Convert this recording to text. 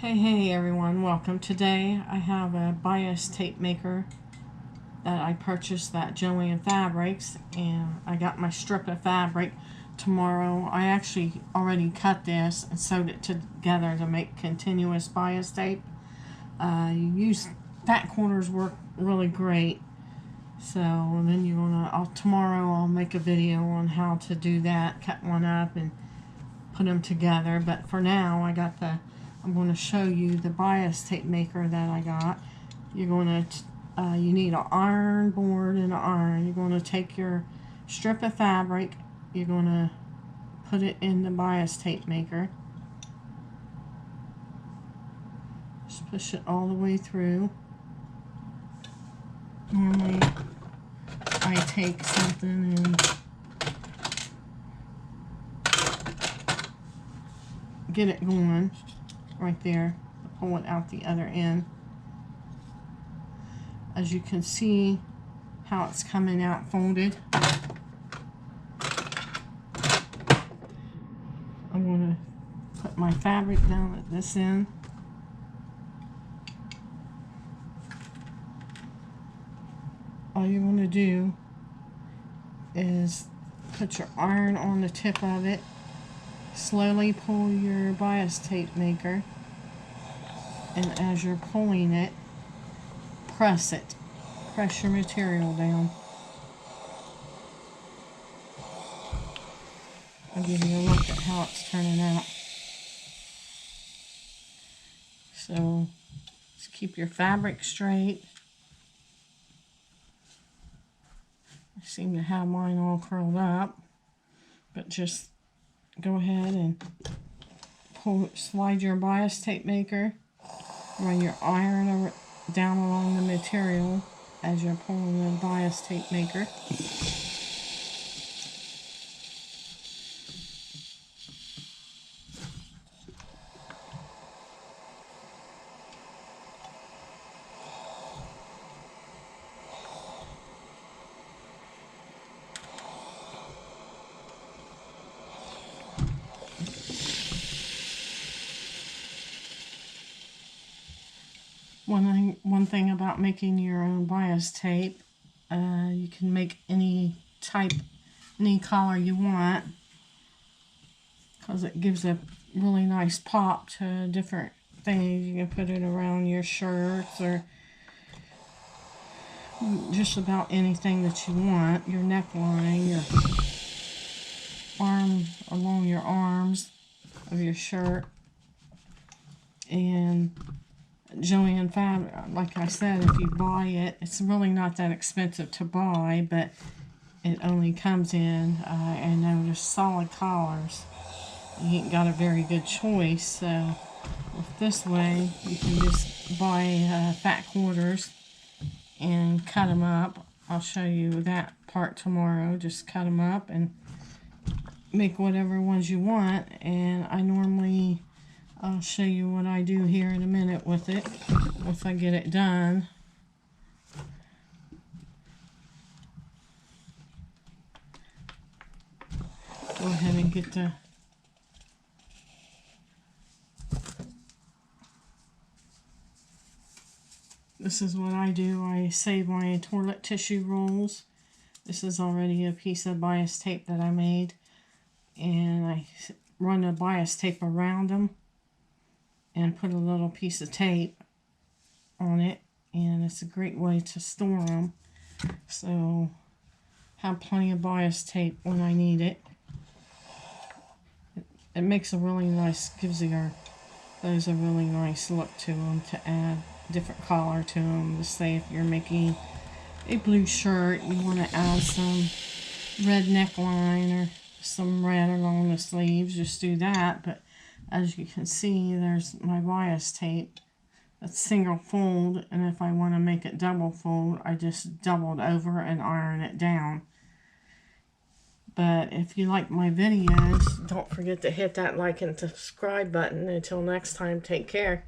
Hey everyone, welcome. Today I have a bias tape maker that I purchased at Joann Fabrics, and I got my strip of fabric. Tomorrow I actually already cut this and sewed it together to make continuous bias tape. You use fat corners, work really great. So then you're gonna, tomorrow I'll make a video on how to do that, cut one up and put them together. But for now I'm going to show you the bias tape maker that I got. You're going to, you need an iron board and an iron. You're going to take your strip of fabric, you're going to put it in the bias tape maker. Just push it all the way through. Normally I take something and get it going right there, pull it out the other end. As you can see how it's coming out folded. I'm going to put my fabric down at this end. All you're going to do is put your iron on the tip of it. Slowly pull your bias tape maker, and as you're pulling it, press it. Press your material down. I'll give you a look at how it's turning out. So just keep your fabric straight. I seem to have mine all curled up, but just go ahead and slide your bias tape maker, run your iron down along the material as you're pulling the bias tape maker. One thing about making your own bias tape, you can make any color you want, because it gives a really nice pop to different things. You can put it around your shirts or just about anything that you want. Your neckline, your arm, along your arms of your shirt. And Joann Fabric, like I said, if you buy it, it's really not that expensive to buy, but it only comes in, and notice, solid collars. You ain't got a very good choice, so with this way, you can just buy fat quarters and cut them up. I'll show you that part tomorrow. Just cut them up and make whatever ones you want, and I'll show you what I do here in a minute with it, once I get it done. Go ahead and get this is what I do. I save my toilet tissue rolls. This is already a piece of bias tape that I made, and I run a bias tape around them and put a little piece of tape on it, and it's a great way to store them. So have plenty of bias tape when I need it. It makes a really nice, those a really nice look to them, to add different color to them. Just say if you're making a blue shirt, you want to add some red neckline or some red along the sleeves, just do that. But as you can see, there's my bias tape. That's single fold, and if I want to make it double fold, I just double it over and iron it down. But if you like my videos, don't forget to hit that like and subscribe button. Until next time, take care.